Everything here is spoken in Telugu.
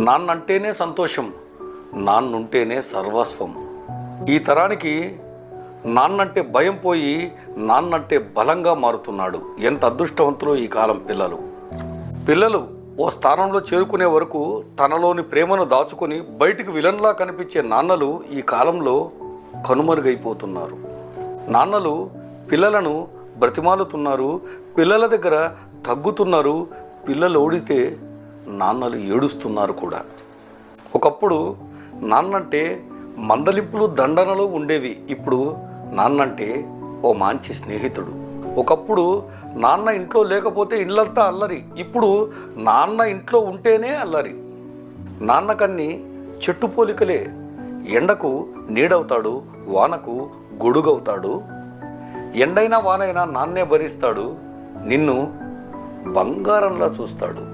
నాన్నంటేనే సంతోషం, నాన్నుంటేనే సర్వస్వం. ఈ తరానికి నాన్నంటే భయం పోయి నాన్నంటే బలంగా మారుతున్నాడు. ఎంత అదృష్టవంతులు ఈ కాలం పిల్లలు ఓ స్థానంలో చేరుకునే వరకు తనలోని ప్రేమను దాచుకొని బయటికి విలన్లా కనిపించే నాన్నలు ఈ కాలంలో కనుమరుగైపోతున్నారు. నాన్నలు పిల్లలను బ్రతిమాలుతున్నారు, పిల్లల దగ్గర తగ్గుతున్నారు, పిల్లలు ఓడితే నాన్నలు ఏడుస్తున్నారు కూడా. ఒకప్పుడు నాన్నంటే మందలింపులు దండనలు ఉండేవి, ఇప్పుడు నాన్నంటే ఓ మంచి స్నేహితుడు. ఒకప్పుడు నాన్న ఇంట్లో లేకపోతే ఇళ్ళంతా అల్లరి, ఇప్పుడు నాన్న ఇంట్లో ఉంటేనే అల్లరి. నాన్నకన్నీ చెట్టు పోలికలే, ఎండకు నీడవుతాడు, వానకు గొడుగవుతాడు. ఎండైనా వానైనా నాన్నే భరిస్తాడు, నిన్ను బంగారంలా చూస్తాడు.